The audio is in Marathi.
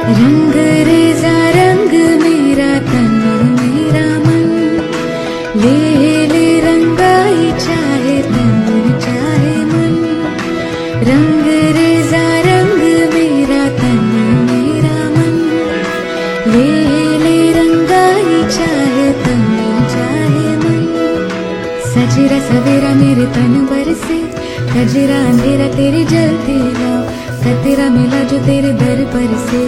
रंग रेजा रंग मेरा तन मेरा मन, ले ले रंगाई चाहे तन चाहे मन। रंग रेजा रंग मेरा तन मेरा मन, ले ले रंगाई चाहे तन चाहे मन। सजरा सवेरा मेरे तन बरसे, कजरा अंधेरा तेरी जलती नाव, खतरा मिला जो तेरे दर पर से।